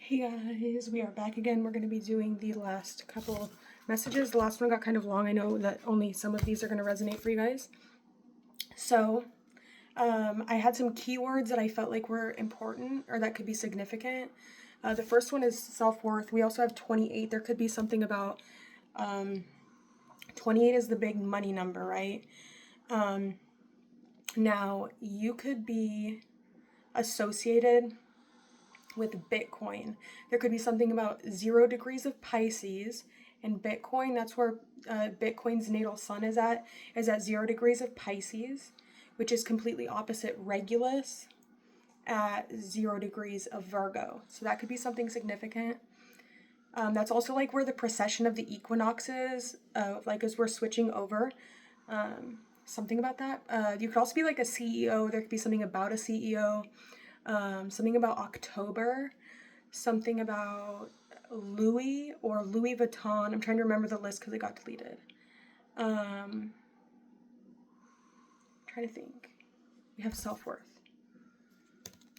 Hey guys, we are back again. We're going to be doing the last couple messages. The last one got kind of long. I know that only some of these are going to resonate for you guys. So, I had some keywords that I felt like were important or that could be significant. The first one is self-worth. We also have 28. There could be something about 28 is the big money number, right? Now, you could be associated with Bitcoin. There could be something about 0 degrees of Pisces and Bitcoin. That's where Bitcoin's natal sun is at 0 degrees of Pisces, which is completely opposite Regulus at 0 degrees of Virgo. So that could be something significant. That's also like where the precession of the equinoxes, like as we're switching over. Something about that. You could also be like a CEO. There could be something about a CEO. Something about October, something about Louis or Louis Vuitton. I'm trying to remember the list because it got deleted. Trying to think. We have self-worth.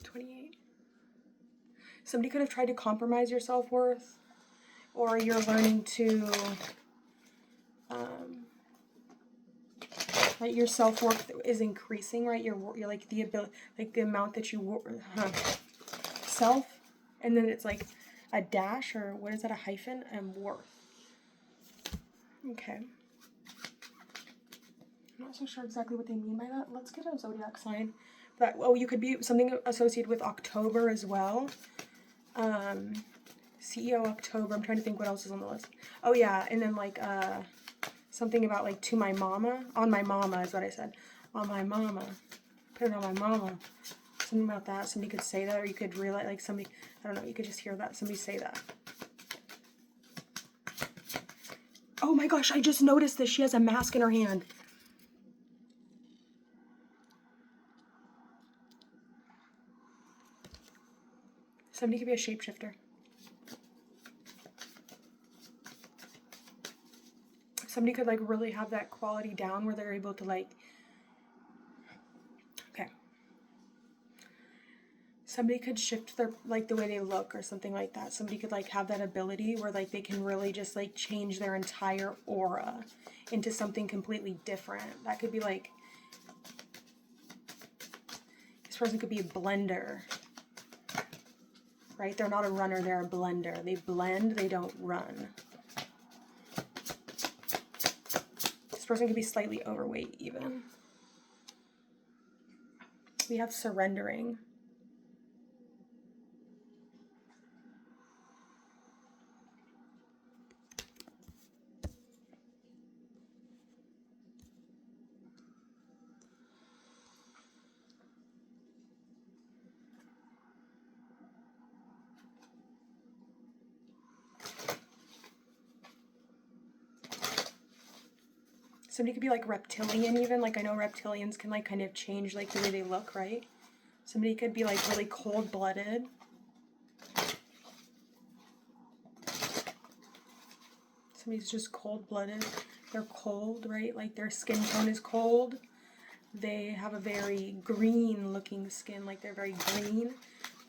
28. Somebody could have tried to compromise your self-worth, or you're learning to, like your self-worth is increasing, right? You're like the ability, like the amount that you self, and then it's like a dash, or what is that, a hyphen, and worth. Okay. I'm not so sure exactly what they mean by that. Let's get a zodiac sign. That, oh, you could be something associated with October as well. CEO October. I'm trying to think what else is on the list. Oh yeah, and then like something about like to my mama. On my mama is what I said. On my mama. Put it on my mama. Something about that. Somebody could say that, or you could realize, like somebody, I don't know, you could just hear that. Somebody say that. Oh my gosh, I just noticed this. She has a mask in her hand. Somebody could be a shapeshifter. Somebody could like really have that quality down where they're able to like, okay. Somebody could shift their, like the way they look or something like that. Somebody could like have that ability where like they can really just like change their entire aura into something completely different. That could be like, this person could be a blender, right? They're not a runner, they're a blender. They blend, they don't run. This person could be slightly overweight even. We have surrendering. Somebody could be like reptilian even. Like I know reptilians can like kind of change like the way they look, right? Somebody could be like really cold-blooded. Somebody's just cold-blooded. They're cold, right? Like their skin tone is cold. They have a very green-looking skin. Like they're very green,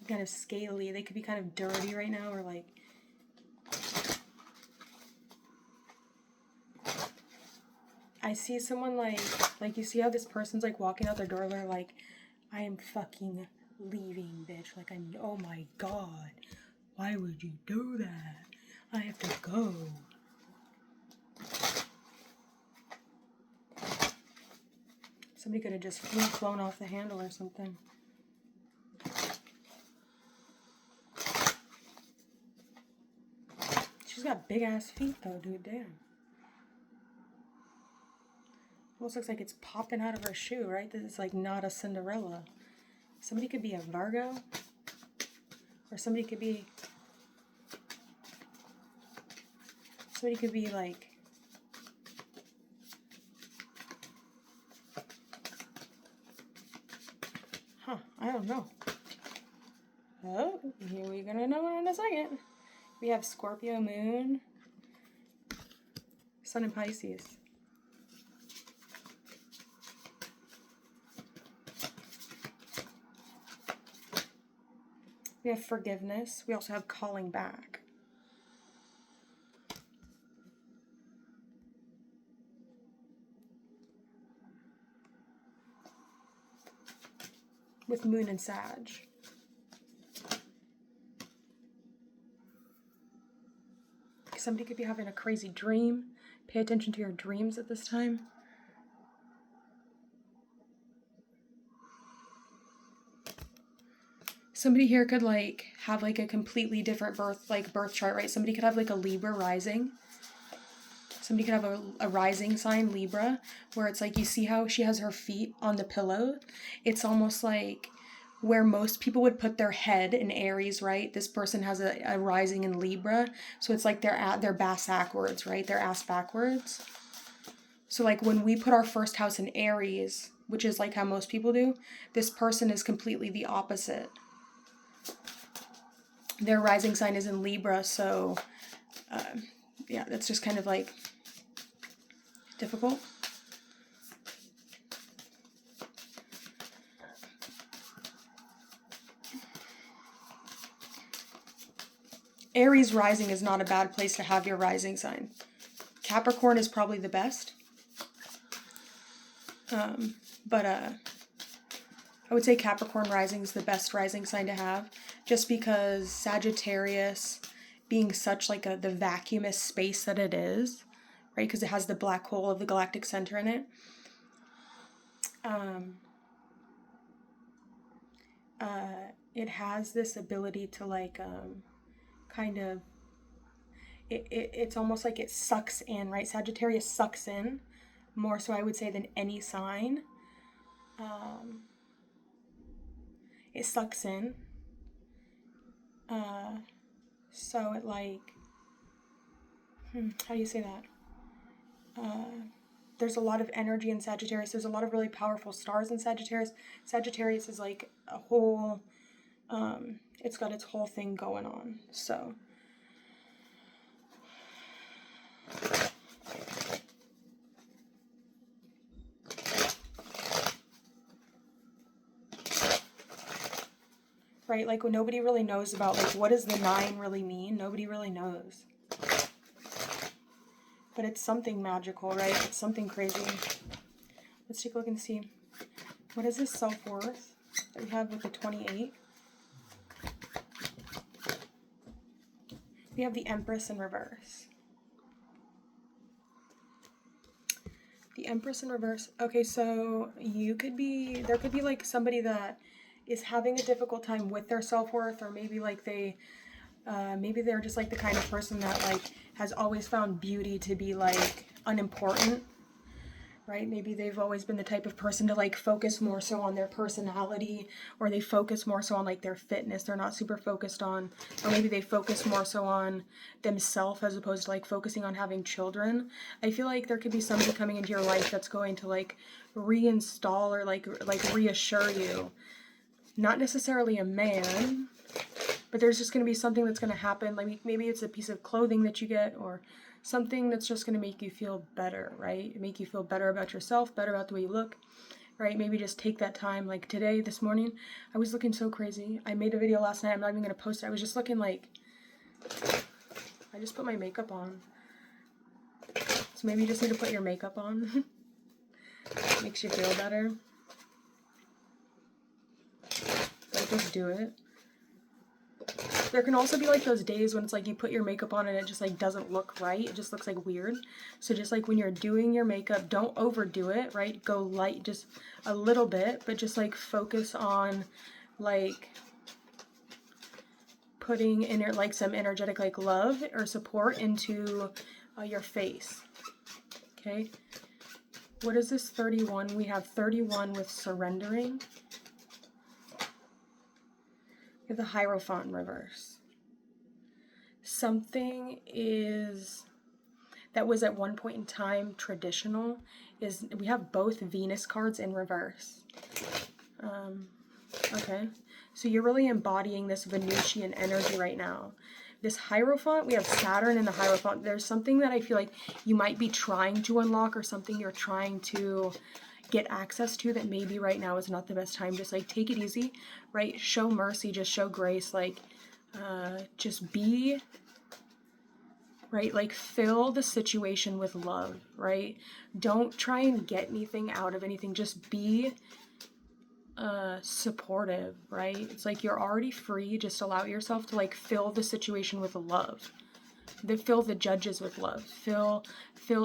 kind of scaly. They could be kind of dirty right now, or like... I see someone like you see how this person's like walking out their door, they're like, I am fucking leaving, bitch. Like, oh my god, why would you do that? I have to go. Somebody could have just flown off the handle or something. She's got big ass feet though, dude, damn. Almost looks like it's popping out of her shoe, right? This is like not a Cinderella. Somebody could be a Virgo. Or somebody could be like, I don't know. Oh, we're gonna know in a second. We have Scorpio moon, sun in Pisces. We have forgiveness. We also have calling back. With Moon and Sag. Somebody could be having a crazy dream. Pay attention to your dreams at this time. Somebody here could like have like a completely different birth chart, right? Somebody could have like a Libra rising. Somebody could have a rising sign, Libra, where it's like, you see how she has her feet on the pillow? It's almost like where most people would put their head in Aries, right? This person has a rising in Libra. So it's like they're at their ass backwards, right? Their ass backwards. So like when we put our first house in Aries, which is like how most people do, this person is completely the opposite. Their rising sign is in Libra, so yeah, that's just kind of like difficult. Aries rising is not a bad place to have your rising sign. Capricorn is probably the best. But I would say Capricorn rising is the best rising sign to have, just because Sagittarius being such like the vacuumous space that it is, right? Because it has the black hole of the galactic center in it. It has this ability to like kind of, it's almost like it sucks in, right? Sagittarius sucks in more so, I would say, than any sign. It sucks in. So it like, how do you say that? There's a lot of energy in Sagittarius. There's a lot of really powerful stars in Sagittarius. Sagittarius is like a whole, it's got its whole thing going on. So right, like when nobody really knows about like what does the 9 really mean? Nobody really knows. But it's something magical, right? It's something crazy. Let's take a look and see. What is this self-worth that we have with the 28? We have the Empress in reverse. The Empress in reverse. Okay, so there could be like somebody that is having a difficult time with their self-worth, or maybe like maybe they're just like the kind of person that like has always found beauty to be like unimportant, right? Maybe they've always been the type of person to like focus more so on their personality, or they focus more so on like their fitness. They're not super focused on, or maybe they focus more so on themselves as opposed to like focusing on having children. I feel like there could be somebody coming into your life that's going to like reinstall or like reassure you. Not necessarily a man, but there's just going to be something that's going to happen. Like maybe it's a piece of clothing that you get, or something that's just going to make you feel better, right? Make you feel better about yourself, better about the way you look, right? Maybe just take that time. Like today, this morning, I was looking so crazy. I made a video last night. I'm not even going to post it. I was just looking like, I just put my makeup on. So maybe you just need to put your makeup on. Makes you feel better. Like, just do it. There can also be like those days when it's like you put your makeup on and it just like doesn't look right. It just looks like weird. So just like when you're doing your makeup, don't overdo it, right? Go light just a little bit, but just like focus on like putting in like some energetic like love or support into your face. Okay. What is this 31? We have 31 with surrendering. We have the Hierophant in reverse. Something that was at one point in time traditional is we have both Venus cards in reverse. Okay, so you're really embodying this Venusian energy right now. This Hierophant, we have Saturn in the Hierophant. There's something that I feel like you might be trying to unlock, or something you're trying to, get access to that maybe right now is not the best time. Just like take it easy, right? Show mercy, just show grace, like just be, right? Like fill the situation with love, right? Don't try and get anything out of anything. Just be supportive, right? It's like you're already free. Just allow yourself to like fill the situation with love. Fill the judges with love. Fill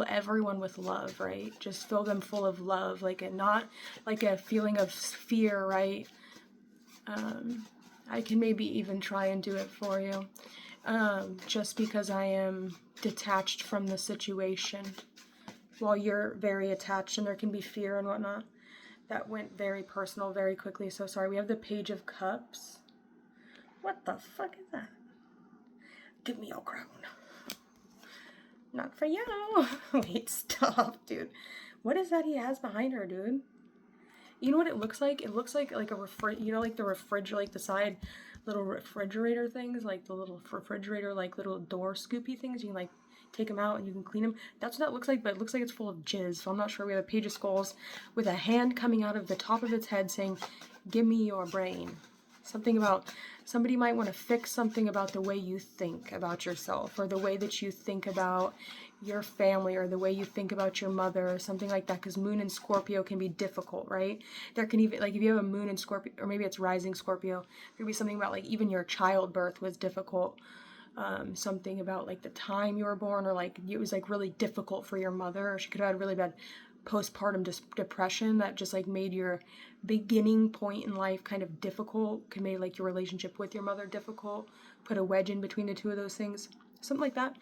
everyone with love, right? Just fill them full of love, like not like a feeling of fear, right? I can maybe even try and do it for you. Just because I am detached from the situation while you're very attached and there can be fear and whatnot. That went very personal very quickly, so sorry. We have the Page of Cups. What the fuck is that? Give me your crown. Not for you. Wait, stop, dude. What is that he has behind her, dude? You know what it looks like? It looks like a you know, like the refrigerator, like the side little refrigerator things, like the little refrigerator, like little door scoopy things. You can like take them out and you can clean them. That's what that looks like, but it looks like it's full of jizz. So I'm not sure. We have a Page of Skulls with a hand coming out of the top of its head saying, "Give me your brain." Something about somebody might want to fix something about the way you think about yourself, or the way that you think about your family, or the way you think about your mother, or something like that, because Moon and Scorpio can be difficult, right? There can even, like if you have a Moon in Scorpio, or maybe it's rising Scorpio, there could be something about like even your childbirth was difficult. Something about like the time you were born, or like it was like really difficult for your mother, or she could have had really bad postpartum depression that just like made your beginning point in life kind of difficult, could make like your relationship with your mother difficult, put a wedge in between the two of those things, something like that.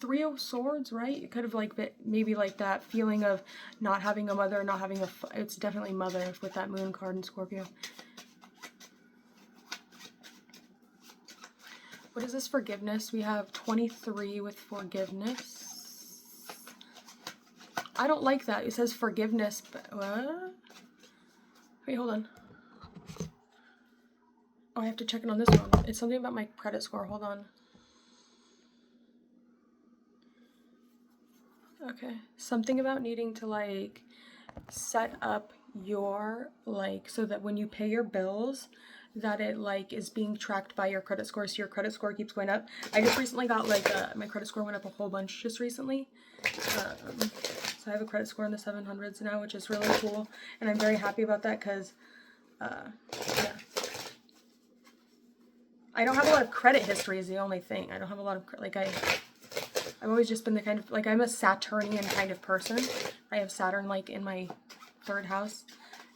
Three of Swords, right? It could have like been maybe like that feeling of not having a mother, not having a, it's definitely mother with that Moon card in Scorpio. What is this? Forgiveness. We have 23 with forgiveness. I don't like that. It says forgiveness, but what? Wait, hold on. Oh, I have to check in on this one. It's something about my credit score. Hold on. Okay. Something about needing to like set up your like so that when you pay your bills that it like is being tracked by your credit score, so your credit score keeps going up. I just recently got like my credit score went up a whole bunch just recently. So I have a credit score in the 700s now, which is really cool, and I'm very happy about that because yeah, I don't have a lot of credit history is the only thing. I don't have a lot of like I've always just been the kind of like I'm a Saturnian kind of person. I have Saturn like in my third house,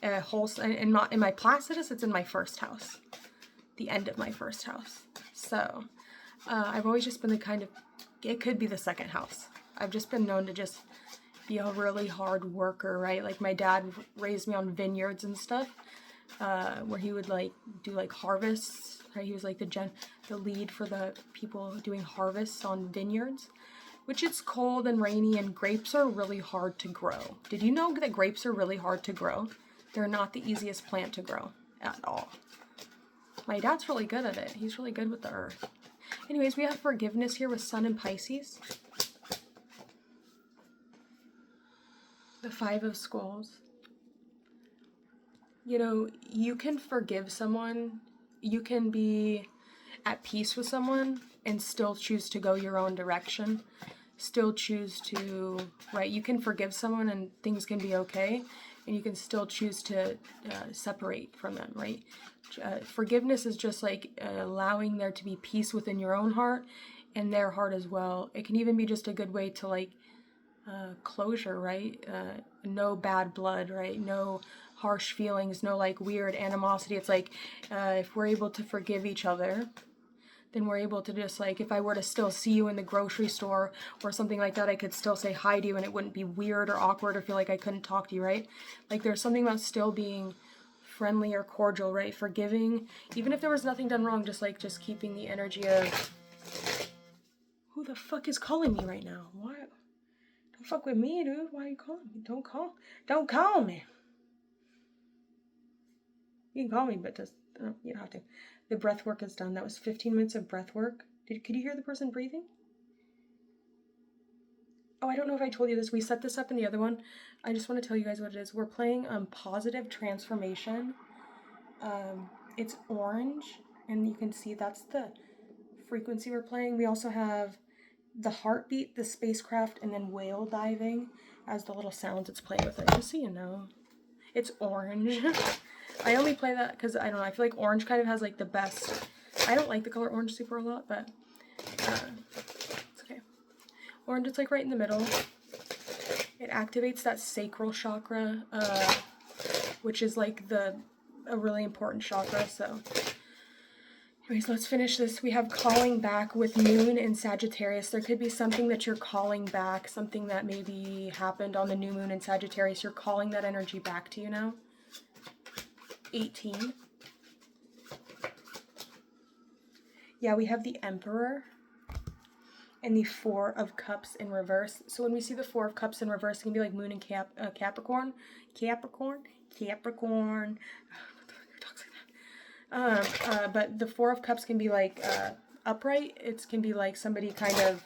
and not in my Placidus, it's in my first house, the end of my first house. So I've always just been the kind of, it could be the second house. I've just been known to just be a really hard worker, right? Like my dad raised me on vineyards and stuff, where he would like do like harvests, right? He was like the lead for the people doing harvests on vineyards, which it's cold and rainy, and grapes are really hard to grow. Did you know that grapes are really hard to grow? They're not the easiest plant to grow at all. My dad's really good at it. He's really good with the earth. Anyways, we have forgiveness here with Sun and Pisces. The Five of Skulls. You know, you can forgive someone. You can be at peace with someone and still choose to go your own direction. Still choose to, right? You can forgive someone and things can be okay. And you can still choose to separate from them, right? Forgiveness is just like allowing there to be peace within your own heart and their heart as well. It can even be just a good way to like closure, right? No bad blood, right? No harsh feelings, no like weird animosity. It's like if we're able to forgive each other, then we're able to just like, if I were to still see you in the grocery store or something like that, I could still say hi to you and it wouldn't be weird or awkward or feel like I couldn't talk to you, right? Like there's something about still being friendly or cordial, right? Forgiving, even if there was nothing done wrong, just keeping the energy of, who the fuck is calling me right now? Why? Don't fuck with me, dude. Why are you calling me? Don't call me. You can call me, but just, you don't have to. The breath work is done. That was 15 minutes of breath work. Could you hear the person breathing? Oh, I don't know if I told you this. We set this up in the other one. I just want to tell you guys what it is. We're playing Positive Transformation. It's orange, and you can see that's the frequency we're playing. We also have the heartbeat, the spacecraft, and then whale diving as the little sounds it's playing with it, just so you know. It's orange. I only play that because, I don't know, I feel like orange kind of has like the best. I don't like the color orange super a lot, but it's okay. Orange, it's like right in the middle. It activates that sacral chakra, which is like a really important chakra, so. Anyways, let's finish this. We have calling back with Moon in Sagittarius. There could be something that you're calling back, something that maybe happened on the new moon in Sagittarius. You're calling that energy back to you now. 18. Yeah, we have the Emperor and the Four of Cups in reverse. So when we see the Four of Cups in reverse, it can be like Moon and Capricorn. But the Four of Cups can be like upright. It can be like somebody kind of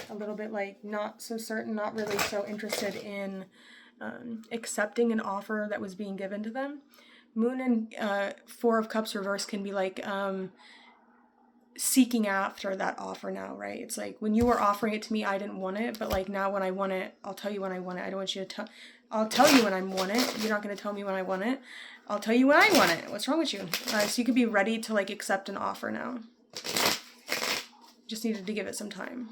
a little bit like not so certain, not really so interested in accepting an offer that was being given to them. Moon and Four of Cups reverse can be like seeking after that offer now, right? It's like when you were offering it to me, I didn't want it, but like now when I want it, I'll tell you when I want it. I don't want you to tell. I'll tell you when I want it. You're not going to tell me when I want it. I'll tell you when I want it. What's wrong with you? So you could be ready to like accept an offer now. Just needed to give it some time.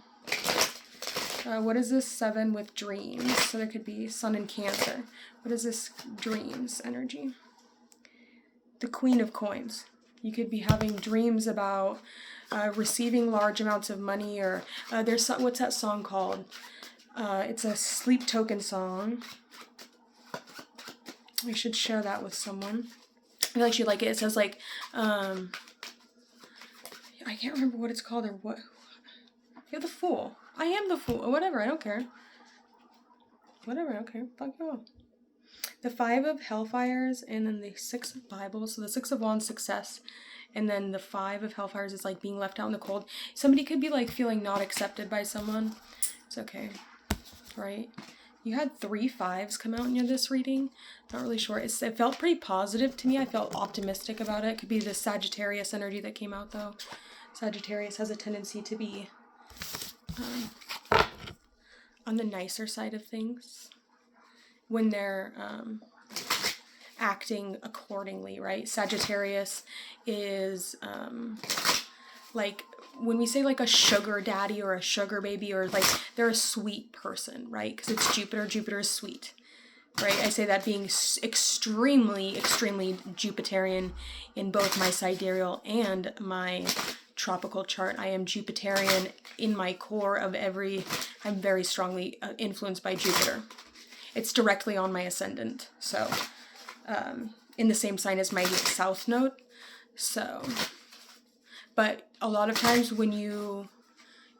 What is this 7 with dreams? So there could be Sun and Cancer. What is this dreams energy? The Queen of Coins. You could be having dreams about receiving large amounts of money, or there's what's that song called? It's a sleep token song. I should share that with someone. I actually like it. It says like, I can't remember what it's called or what. You're the Fool. I am the Fool. Or whatever. I don't care. Whatever. I don't care. Fuck you all. The 5 of Hellfires and then the 6 of Bibles. So the 6 of Wands, success. And then the 5 of Hellfires is like being left out in the cold. Somebody could be like feeling not accepted by someone. It's okay. Right? You had 3 5s come out in this reading. Not really sure. It felt pretty positive to me. I felt optimistic about it. It could be the Sagittarius energy that came out though. Sagittarius has a tendency to be on the nicer side of things when they're acting accordingly, right? Sagittarius is like when we say like a sugar daddy or a sugar baby, or like they're a sweet person, right? Because it's Jupiter. Jupiter is sweet, right? I say that being extremely Jupiterian in both my sidereal and my tropical chart. I am Jupiterian in my core of I'm very strongly influenced by Jupiter. It's directly on my ascendant, so in the same sign as my south node. So, but a lot of times when you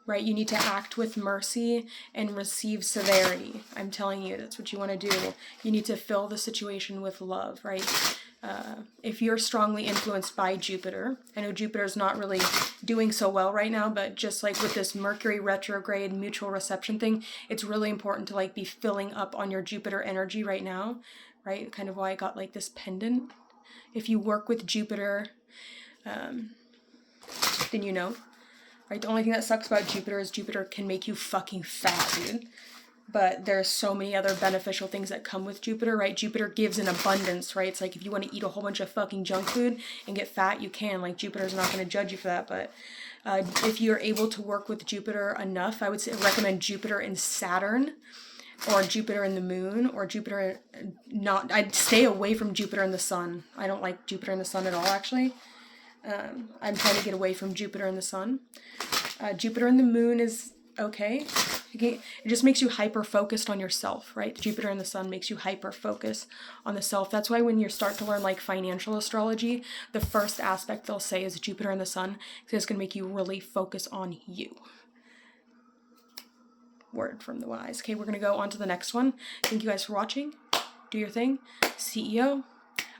need to act with mercy and receive severity. I'm telling you, that's what you want to do. You need to fill the situation with love, right? If you're strongly influenced by Jupiter, I know Jupiter's not really doing so well right now, but just like with this Mercury retrograde mutual reception thing, it's really important to like be filling up on your Jupiter energy right now, right? Kind of why I got like this pendant. If you work with Jupiter, then you know, right? The only thing that sucks about Jupiter is Jupiter can make you fucking fat, dude. But there's so many other beneficial things that come with Jupiter, right? Jupiter gives in abundance, right? It's like if you want to eat a whole bunch of fucking junk food and get fat, you can. Like Jupiter's not going to judge you for that. But if you're able to work with Jupiter enough, I would recommend Jupiter and Saturn, or Jupiter and the moon, or Jupiter I'd stay away from Jupiter and the sun. I don't like Jupiter and the sun at all, actually. I'm trying to get away from Jupiter and the sun. Jupiter and the moon is okay. It just makes you hyper-focused on yourself, right? Jupiter and the sun makes you hyper-focus on the self. That's why when you start to learn like financial astrology, the first aspect they'll say is Jupiter and the sun, because it's going to make you really focus on you. Word from the wise. Okay, we're going to go on to the next one. Thank you guys for watching. Do your thing. CEO,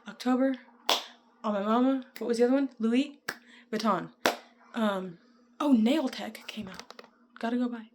October, On My Mama. What was the other one? Louis Vuitton. Oh, Nail Tech came out. Gotta go buy.